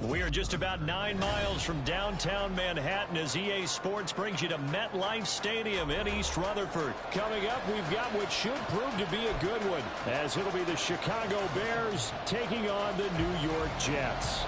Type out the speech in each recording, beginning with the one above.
We are just about 9 miles from downtown Manhattan as EA Sports brings you to MetLife Stadium in East Rutherford. Coming up, we've got what should prove to be a good one, as it'll be the Chicago Bears taking on the New York Jets.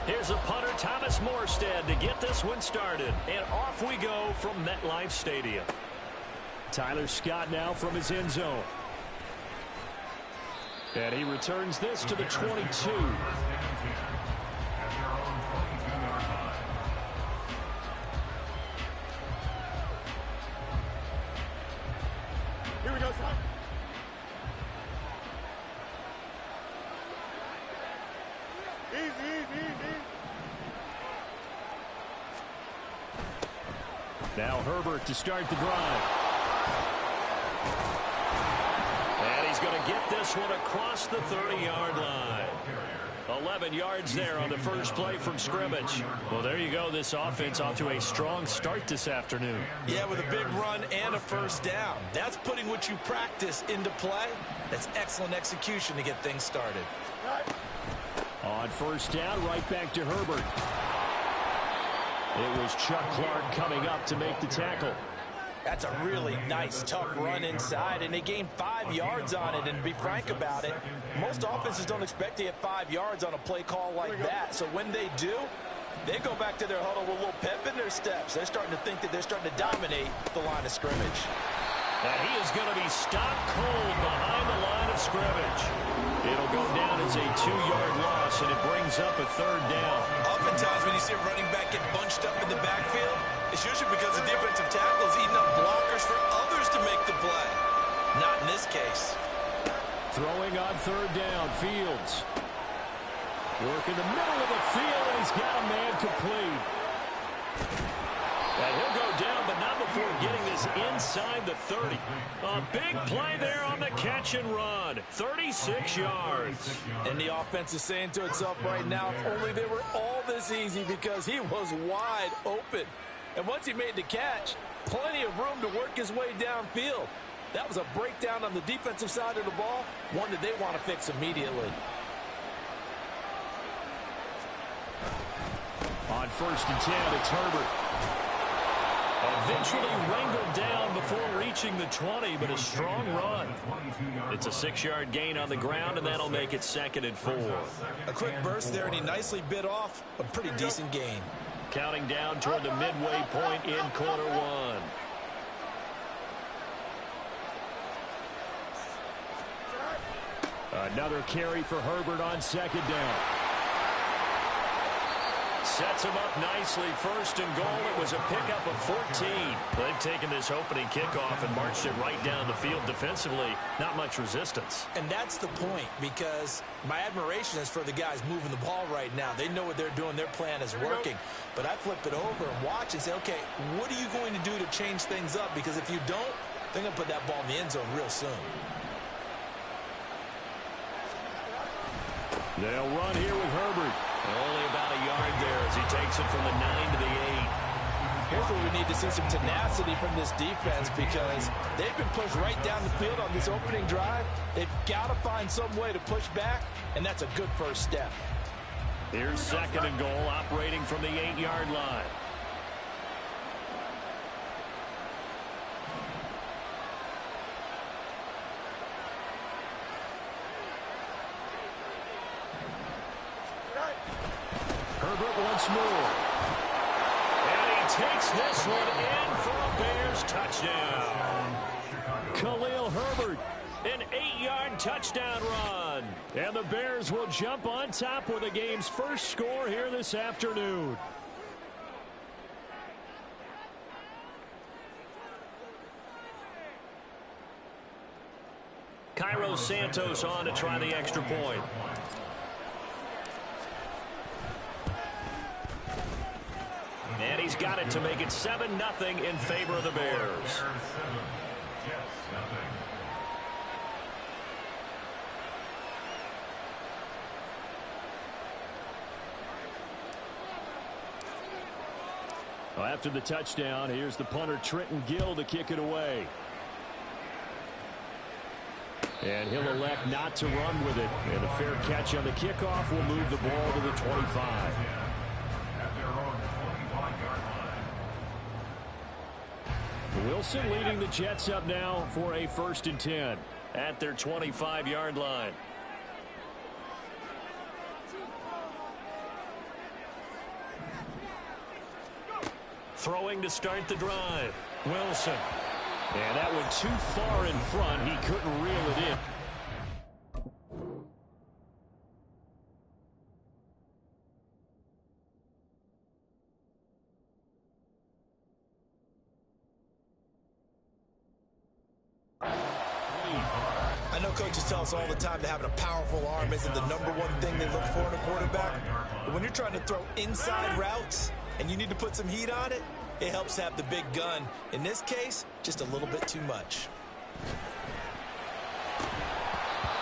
Here's a punter, Thomas Morstead, to get this one started. And off we go from MetLife Stadium. Tyler Scott now from his end zone. And he returns this to the 22. Here we go, son. Easy. Now Herbert to start the drive. And he's going to get this one across the 30-yard line. 11 yards there on the first play from scrimmage. Well, there you go. This offense off to a strong start this afternoon. Yeah, with a big run and a first down. That's putting what you practice into play. That's excellent execution to get things started. On first down, right back to Herbert. It was Chuck Clark coming up to make the tackle. That's a really nice, tough run inside, and they gained 5 yards on it. And to be frank about it, most offenses don't expect to get 5 yards on a play call like that. So when they do, they go back to their huddle with a little pep in their steps. They're starting to think that they're starting to dominate the line of scrimmage. And he is going to be stopped cold behind the line of scrimmage. It'll go down as a 2-yard loss, and it brings up a third down. Oftentimes when you see a running back get bunched up in the backfield, it's usually because the defensive tackle is eating up blockers for others to make the play. Not in this case. Throwing on third down, Fields. Work in the middle of the field, and he's got a man complete. And he'll go down, but not before getting this inside the 30. A big play there on the catch and run. 36 yards. And the offense is saying to itself right now, if only they were all this easy, because he was wide open. And once he made the catch, plenty of room to work his way downfield. That was a breakdown on the defensive side of the ball, one that they want to fix immediately. On first and 10, it's Herbert. Eventually wrangled down before reaching the 20, but a strong run. It's a 6-yard gain on the ground, and that'll make it 2nd and 4. A quick burst there, and he nicely bit off a pretty decent gain. Counting down toward the midway point in quarter one. Another carry for Herbert on 2nd down. Sets him up nicely. 1st and goal. It was a pickup of 14. They've taken this opening kickoff and marched it right down the field defensively. Not much resistance. And that's the point, because my admiration is for the guys moving the ball right now. They know what they're doing. Their plan is working. But I flip it over and watch and say, okay, what are you going to do to change things up? Because if you don't, they're going to put that ball in the end zone real soon. They'll run here with Herbert. Only about a yard there as he takes it from the 9 to the 8. Here's where we need to see some tenacity from this defense, because they've been pushed right down the field on this opening drive. They've got to find some way to push back, and that's a good first step. Here's 2nd and goal, operating from the 8-yard line. Herbert once more. And he takes this one in for a Bears touchdown. Khalil Herbert, an 8-yard touchdown run. And the Bears will jump on top with the game's first score here this afternoon. Cairo Santos on to try the extra point. And he's got it to make it 7-0 in favor of the Bears. Well, after the touchdown, here's the punter Trenton Gill to kick it away. And he'll elect not to run with it. And a fair catch on the kickoff will move the ball to the 25. Wilson leading the Jets up now for a 1st and 10 at their 25-yard line. Throwing to start the drive. Wilson. And that went too far in front. He couldn't reel it in. I know coaches tell us all the time that having a powerful arm isn't the #1 thing they look for in a quarterback. But when you're trying to throw inside routes and you need to put some heat on it, it helps have the big gun. In this case, just a little bit too much.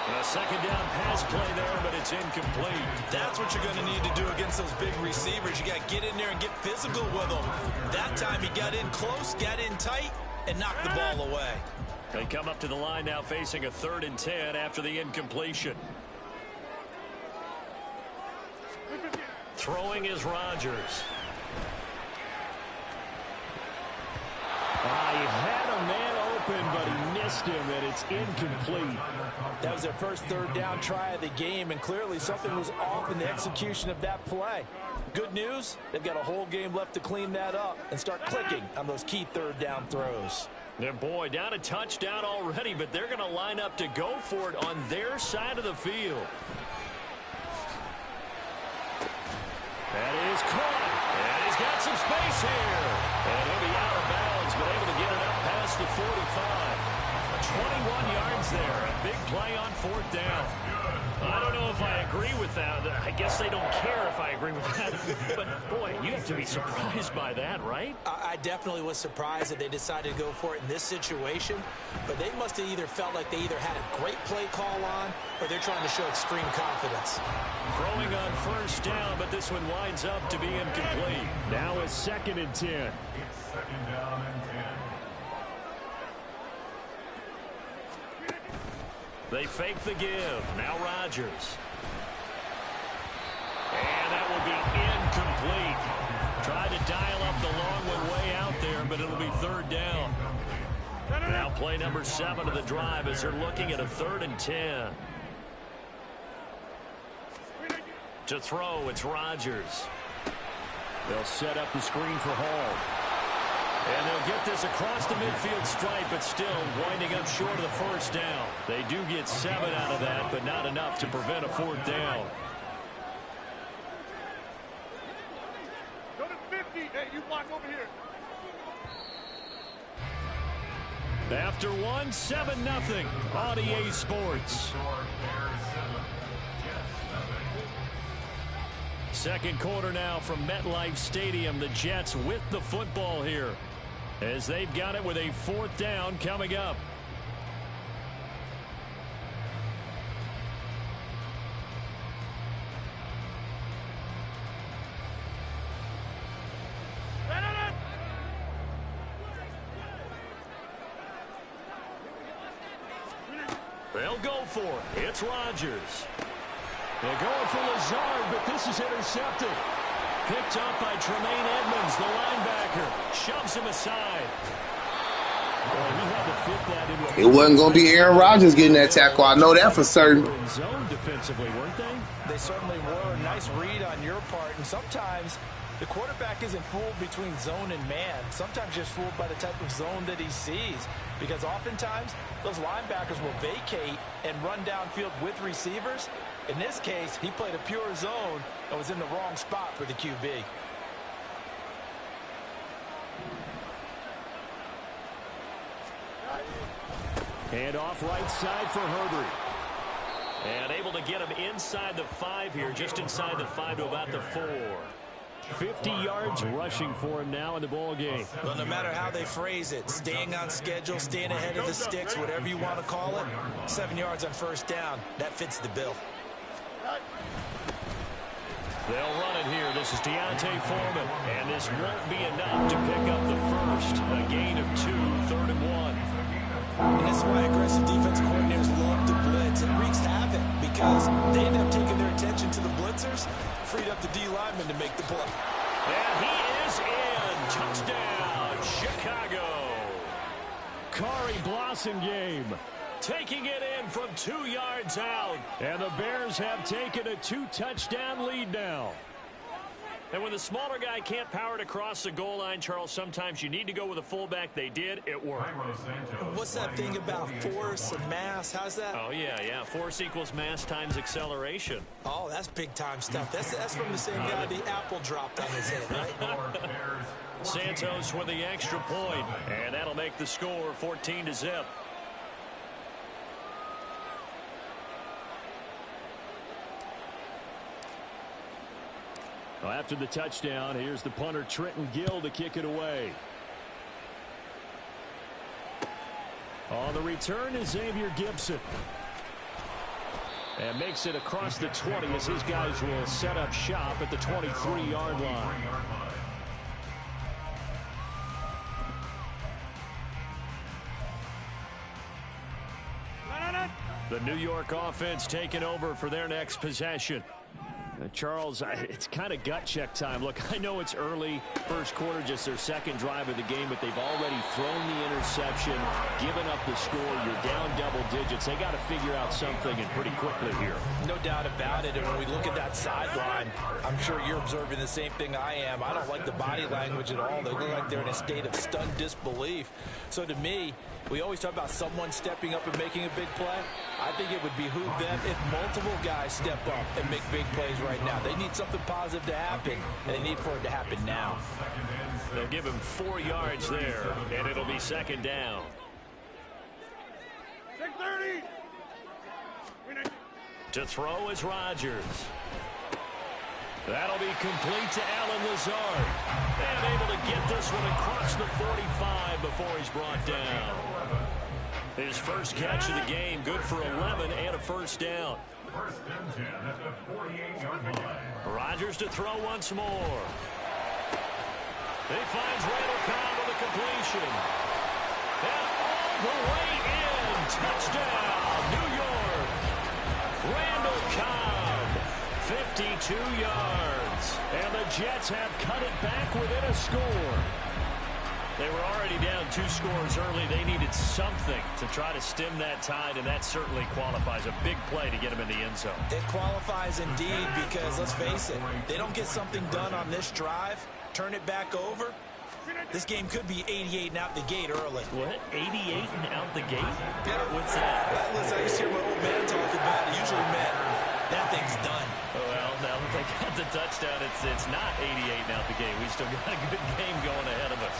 A 2nd down pass play there, but it's incomplete. That's what you're going to need to do against those big receivers. You got to get in there and get physical with them. That time he got in close, got in tight, and knocked the ball away. They come up to the line now facing a 3rd and 10 after the incompletion. Throwing is Rodgers. He had a man open, but he missed him, and it's incomplete. That was their first 3rd down try of the game, and clearly something was off in the execution of that play. Good news, they've got a whole game left to clean that up and start clicking on those key 3rd down throws. Yeah, boy, down a touchdown already, but they're going to line up to go for it on their side of the field. That is caught, and he's got some space here. And he'll be out of bounds, but able to get it up past the 45. 21 yards there, a big play on 4th down. I don't know if I agree with that. I guess they don't care if I agree with that. But, boy, you have to be surprised by that, right? I definitely was surprised that they decided to go for it in this situation. But they must have either felt like they either had a great play call on or they're trying to show extreme confidence. Throwing on 1st down, but this one winds up to be incomplete. Now a 2nd and 10. It's 2nd down and 10. They fake the give. Now Rodgers. And that will be incomplete. Tried to dial up the long one way out there, but it'll be 3rd down. Now play number 7 of the drive as they're looking at a 3rd and 10. To throw, it's Rodgers. They'll set up the screen for Hall. And they'll get this across the midfield stripe, but still winding up short of the 1st down. They do get 7 out of that, but not enough to prevent a 4th down. Go to 50. Hey, you block over here. After 7-0 on EA Sports. 2nd quarter now from MetLife Stadium. The Jets with the football here, as they've got it with a 4th down coming up. They'll go for it. It's Rodgers. They're going for Lazard, but this is intercepted. Picked up by Tremaine Edmonds, the linebacker. Shoves him aside. It wasn't going to be Aaron Rodgers getting that tackle. I know that for certain. Zone defensively, weren't they? They certainly were. Nice read on your part. And sometimes the quarterback isn't fooled between zone and man. Sometimes just fooled by the type of zone that he sees. Because oftentimes, those linebackers will vacate and run downfield with receivers. In this case, he played a pure zone and was in the wrong spot for the QB. And off right side for Herbert. And able to get him inside the 5 here, just inside the 5 to about the 4. 50 yards rushing for him now in the ball game. Well, no matter how they phrase it, staying on schedule, staying ahead of the sticks, whatever you want to call it, 7 yards on 1st down, that fits the bill. They'll run it here. This is Deontay Foreman. And this won't be enough to pick up the first. A gain of 2, 3rd and 1. And this is why aggressive defensive coordinators love to blitz. It wreaks havoc because they end up taking their attention to the blitzers, freed up the D lineman to make the play. And he is in. Touchdown, Chicago. Kari Blossingame taking it in from 2 yards out. And the Bears have taken a 2-touchdown lead now. And when the smaller guy can't power it across the goal line, Charles, sometimes you need to go with a fullback. They did. It worked. What's that thing about force and mass? How's that? Oh, yeah. Force equals mass times acceleration. Oh, that's big-time stuff. That's from the same guy the apple dropped on his head, right? Santos with the extra point. And that'll make the score 14-0. Well, after the touchdown, here's the punter Trenton Gill to kick it away. On the return is Xavier Gibson. And makes it across the 20 as his guys will set up shop at the 23-yard line. The New York offense taking over for their next possession. Charles, it's kind of gut check time. Look, I know it's early, first quarter, just their second drive of the game, but they've already thrown the interception, given up the score. You're down double digits. They got to figure out something, and pretty quickly here. No doubt about it. And when we look at that sideline, I'm sure you're observing the same thing I am. I don't like the body language at all. They look like they're in a state of stunned disbelief. So to me, we always talk about someone stepping up and making a big play. I think it would behoove them if multiple guys step up and make big plays right now. They need something positive to happen, and they need for it to happen now. They'll give him 4 yards there, and it'll be second down. 6:30. To throw is Rodgers. That'll be complete to Allen Lazard. And able to get this one across the 45 before he's brought down. His first catch of the game, good for 11 and a first down. Rodgers to throw once more. He finds Randall Cobb with a completion. And all the way in. Touchdown, New York. Randall Cobb, 52 yards. And the Jets have cut it back within a score. They were already down 2 scores early. They needed something to try to stem that tide, and that certainly qualifies. A big play to get them in the end zone. It qualifies indeed because, let's face it, they don't get something done on this drive, turn it back over, this game could be 88 and out the gate early. What? 88 and out the gate? Yeah. What's that? Listen, I used to hear my old man talk about it. Usually meant that thing's done. Well, now that they got the touchdown, it's not 88 and out the gate. We still got a good game going ahead of us.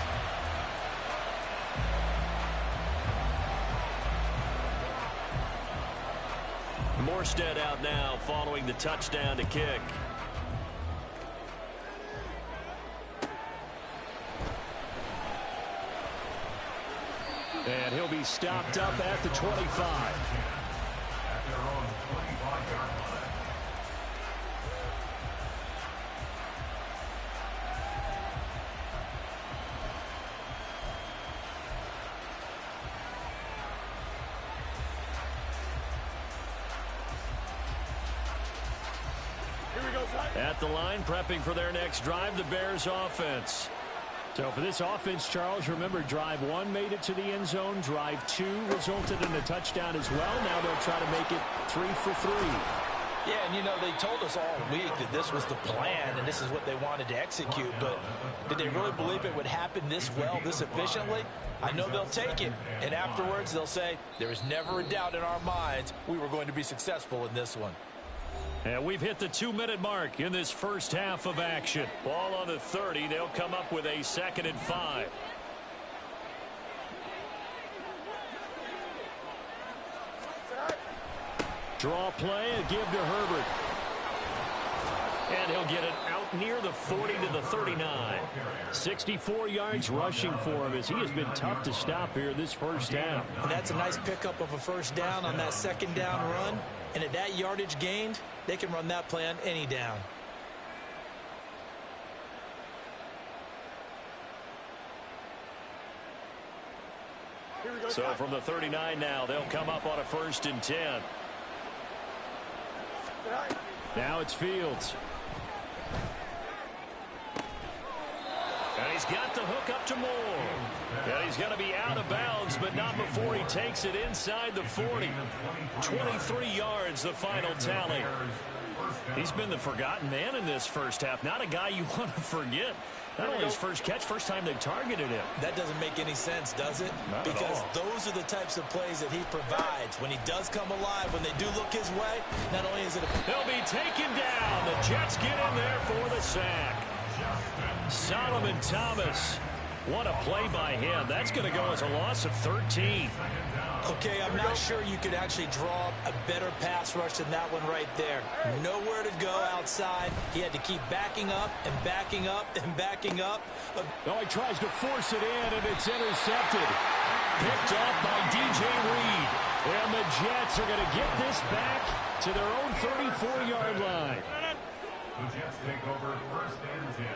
Morstead out now following the touchdown to kick. And he'll be stopped up at the 25. At the line, prepping for their next drive, the Bears offense. So for this offense, Charles, remember, drive 1 made it to the end zone. Drive 2 resulted in a touchdown as well. Now they'll try to make it 3 for 3. Yeah, and you know, they told us all week that this was the plan and this is what they wanted to execute, but did they really believe it would happen this well, this efficiently? I know they'll take it, and afterwards they'll say, there was never a doubt in our minds we were going to be successful in this one. And we've hit the 2-minute mark in this first half of action. Ball on the 30. They'll come up with a 2nd and 5. Draw play, a give to Herbert. And he'll get it out near the 40 to the 39. 64 yards rushing for him as he has been tough to stop here this first half. And that's a nice pickup of a first down on that 2nd down run. And at that yardage gained, they can run that play on any down. So from the 39 now, they'll come up on a 1st and 10. Now it's Fields. And he's got the hook up to Moore. And he's going to be out of bounds, but not before he takes it inside the 40. 23 yards, the final tally. He's been the forgotten man in this first half. Not a guy you want to forget. Not only his first catch, first time they targeted him. That doesn't make any sense, does it? Not because those are the types of plays that he provides. When he does come alive, when they do look his way, not only is it they'll be taken down. The Jets get in there for the sack. Solomon Thomas. What a play by him. That's going to go as a loss of 13. Okay, I'm not sure you could actually draw a better pass rush than that one right there. Nowhere to go outside. He had to keep backing up and backing up and backing up. Oh, he tries to force it in, and it's intercepted. Picked up by DJ Reed. And the Jets are going to get this back to their own 34-yard line. The Jets take over 1st and 10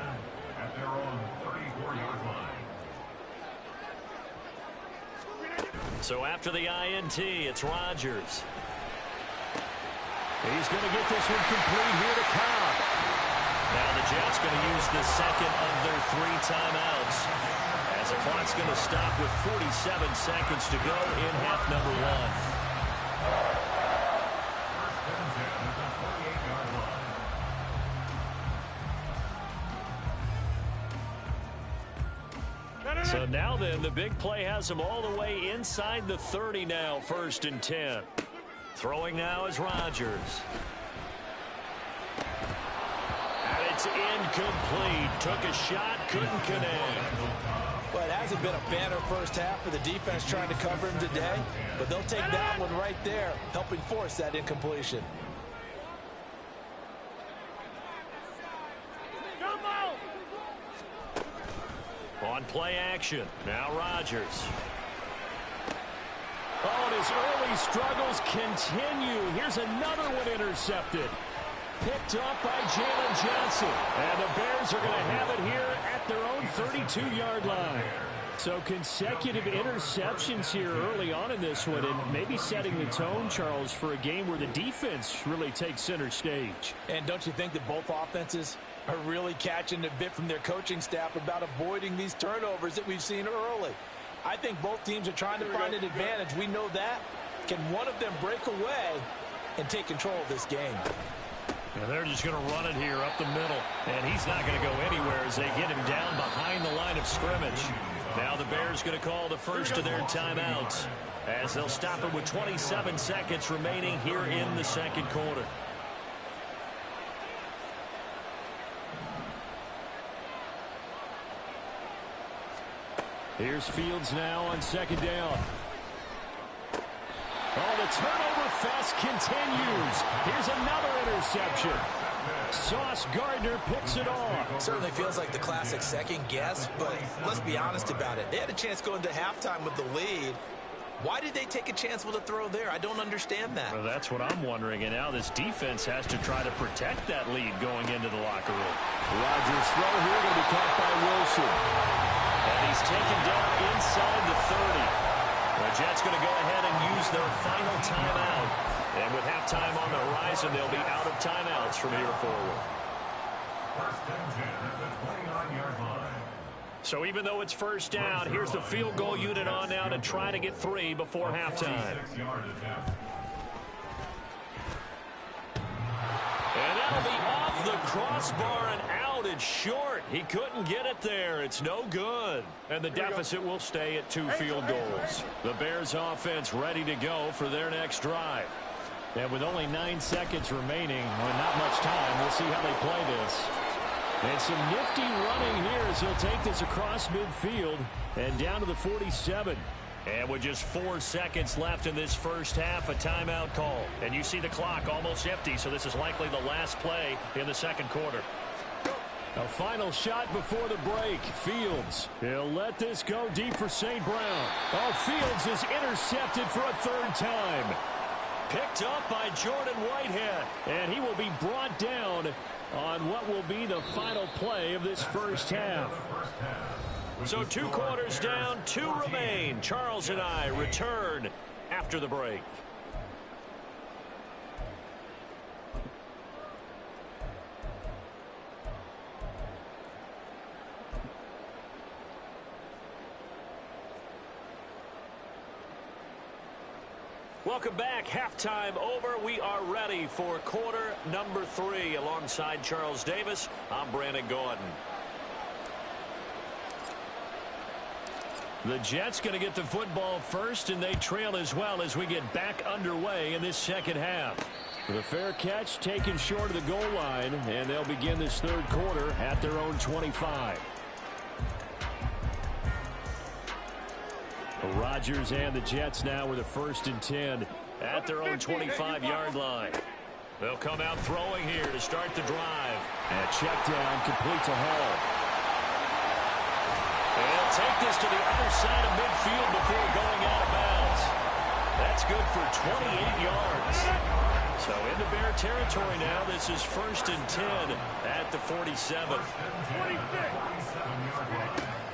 at their own 34-yard line. So after the INT, it's Rodgers. He's going to get this one complete here to Cobb. Now the Jets going to use the second of their 3 timeouts, as the clock's going to stop with 47 seconds to go in half number 1. So now then, the big play has them all the way inside the 30 now, 1st and 10. Throwing now is Rodgers. And it's incomplete. Took a shot, couldn't connect. Well, it hasn't been a banner first half for the defense trying to cover him today, but they'll take that one right there, helping force that incompletion. On play action, now Rodgers. Oh, and his early struggles continue. Here's another one intercepted. Picked up by Jalen Johnson. And the Bears are going to have it here at their own 32-yard line. So consecutive interceptions here early on in this one, and maybe setting the tone, Charles, for a game where the defense really takes center stage. And don't you think that both offenses are really catching a bit from their coaching staff about avoiding these turnovers that we've seen early? I think both teams are trying to find an advantage. We know that. Can one of them break away and take control of this game? And they're just going to run it here up the middle. And he's not going to go anywhere as they get him down behind the line of scrimmage. Now the Bears going to call the first of their timeouts, as they'll stop it with 27 seconds remaining here in the second quarter. Here's Fields now on 2nd down. Oh, the turnover fest continues. Here's another interception. Sauce Gardner picks it off. Certainly feels like the classic second guess, but let's be honest about it. They had a chance going to halftime with the lead. Why did they take a chance with a throw there? I don't understand that. Well, that's what I'm wondering, and now this defense has to try to protect that lead going into the locker room. Rodgers' throw here going to be caught by Wilson. And he's taken down inside the 30. The Jets going to go ahead and use their final timeout. And with halftime on the horizon, they'll be out of timeouts from here forward. 1st and 10 at the 29-yard line. So even though it's 1st down, here's the field goal unit on now to try to get 3 before halftime. And that'll be off the crossbar and out. It's short. He couldn't get it there. It's no good. And the deficit will stay at 2 field goals. The Bears offense ready to go for their next drive. And with only 9 seconds remaining, well, not much time, we'll see how they play this. And some nifty running here as he'll take this across midfield and down to the 47. And with just 4 seconds left in this first half, a timeout call. And you see the clock almost empty, so this is likely the last play in the second quarter. A final shot before the break. Fields. He'll let this go deep for St. Brown. Oh, Fields is intercepted for a 3rd time. Picked up by Jordan Whitehead. And he will be brought down on what will be the final play of this first half. So 2 quarters down, 2 remain. Charles and I return after the break. Welcome back. Halftime over. We are ready for quarter number 3. Alongside Charles Davis, I'm Brandon Gordon. The Jets going to get the football first, and they trail as well as we get back underway in this second half. The fair catch taken short of the goal line, and they'll begin this third quarter at their own 25. Rodgers and the Jets now with a 1st and 10 at their own 25-yard line. They'll come out throwing here to start the drive. And check down complete to Hall. And they'll take this to the other side of midfield before going out of bounds. That's good for 28 yards. So into Bear territory now. This is 1st and 10 at the 47.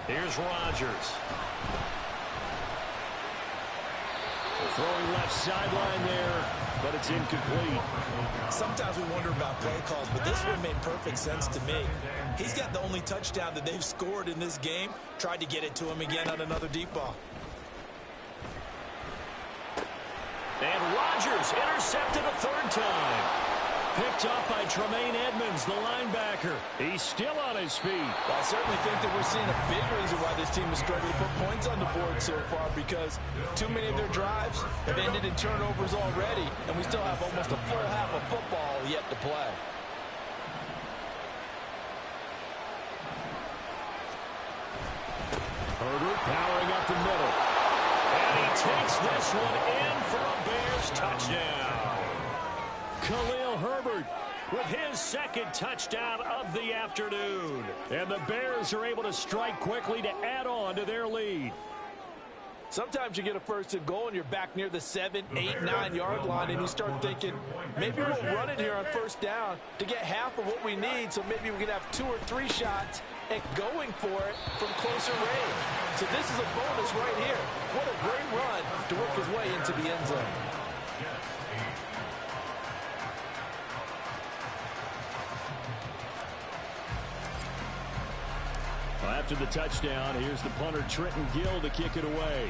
Here's Rodgers. Throwing left sideline there, but it's incomplete. Sometimes we wonder about play calls, but this one made perfect sense to me. He's got the only touchdown that they've scored in this game. Tried to get it to him again on another deep ball. And Rodgers intercepted a 3rd time. Picked up by Tremaine Edmonds, the linebacker. He's still on his feet. Well, I certainly think that we're seeing a big reason why this team is struggling to put points on the board so far, because too many of their drives have ended in turnovers already, and we still have almost a full half of football yet to play. Herbert powering up the middle. And he takes this one in for a Bears touchdown. Khalil Herbert with his 2nd touchdown of the afternoon. And the Bears are able to strike quickly to add on to their lead. Sometimes you get a 1st and goal and you're back near the 7, 8, 9-yard line, and you start thinking, maybe we'll run it here on 1st down to get half of what we need, so maybe we can have 2 or 3 shots at going for it from closer range. So this is a bonus right here. What a great run to work his way into the end zone. After the touchdown, here's the punter Trenton Gill to kick it away.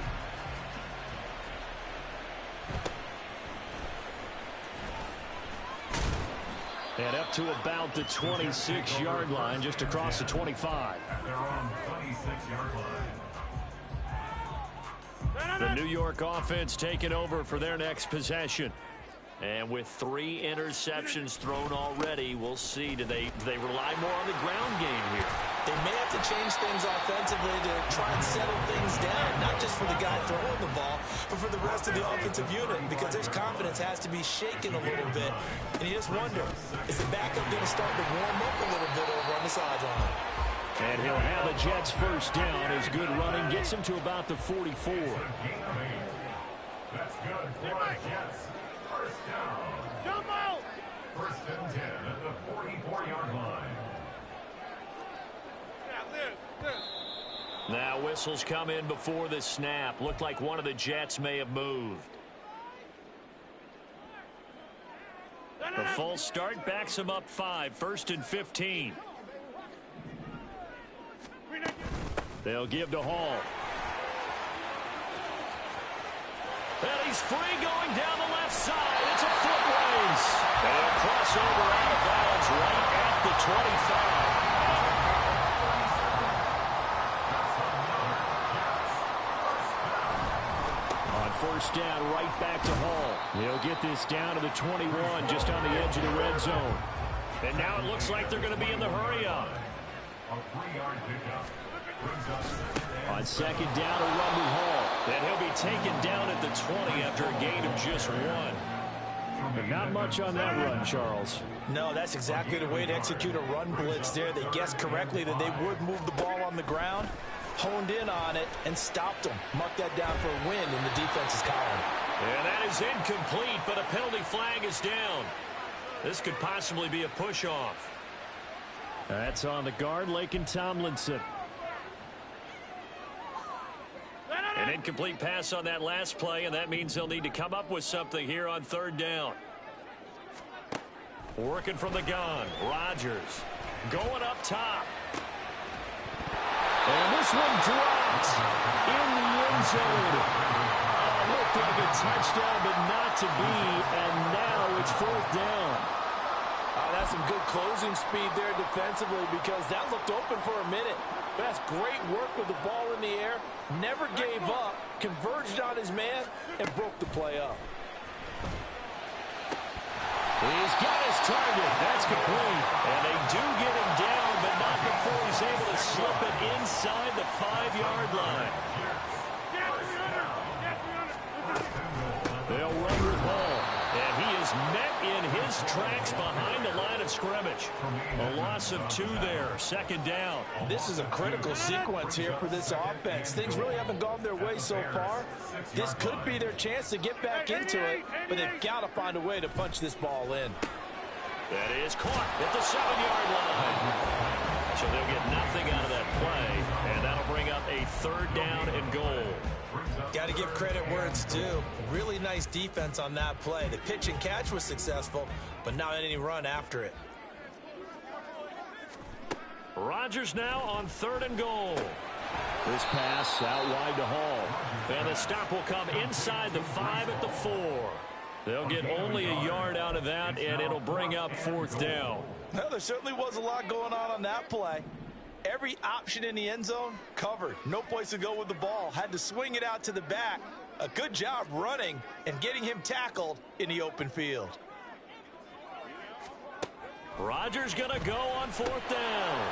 And up to about the 26-yard line, just across the 25. At their own 26-yard line. The New York offense taking over for their next possession. And with 3 interceptions thrown already, we'll see. Do they rely more on the ground game here? They may have to change things offensively to try and settle things down, not just for the guy throwing the ball, but for the rest of the offensive unit, because their confidence has to be shaken a little bit. And you just wonder, is the backup going to start to warm up a little bit over on the sideline? And he'll have the Jets' 1st down. His good running gets him to about the 44. That's good for the Jets. 1st down. Jump out! 1st and 10 at the 44-yard line. Now whistles come in before the snap. Looked like one of the Jets may have moved. The false start backs him up 5. 1st and 15. They'll give to Hall. And he's free going down the left side. It's a foot race. And he'll cross over out of bounds right at the 25. On 1st down, right back to Hall. He'll get this down to the 21, just on the edge of the red zone. And now it looks like they're going to be in the hurry-up. A 3-yard pickup. On 2nd down, a run to Hall. And he'll be taken down at the 20 after a gain of just 1. But not much on that run, Charles. No, that's exactly the way to execute a run blitz there. They guessed correctly that they would move the ball on the ground, honed in on it, and stopped them. Marked that down for a win in the defense's column. And that is incomplete, but a penalty flag is down. This could possibly be a push-off. That's on the guard, Laken Tomlinson. An incomplete pass on that last play, and that means they'll need to come up with something here on third down. Working from the gun, Rodgers going up top. And this one drops in the end zone. Looked like a touchdown, but not to be, and now it's fourth down. That's some good closing speed there defensively because that looked open for a minute. But that's great work with the ball in the air. Never gave up, converged on his man, and broke the play up. He's got his target. That's complete. And they do get him down, but not before he's able to slip it inside the 5-yard line. They'll run with ball. And he is met in his tracks behind the line of scrimmage. A loss of 2 there. Second down. This is a critical sequence here for this offense. Things really haven't gone their way so far. This could be their chance to get back into it, but they've got to find a way to punch this ball in. That is caught at the 7-yard line. So they'll get nothing out of that play, and that'll bring up a third down and goal. Got to give credit where it's due. Really nice defense on that play. The pitch and catch was successful, but not any run after it. Rodgers now on third and goal. This pass out wide to Hall. And the stop will come inside the 5 at the 4. They'll get only a yard out of that, and it'll bring up fourth down. Well, there certainly was a lot going on that play. Every option in the end zone covered. No place to go with the ball. Had to swing it out to the back. A good job running and getting him tackled in the open field. Rodgers going to go on fourth down.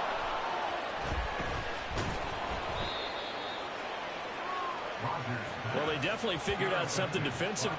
Well, they definitely figured out something defensive.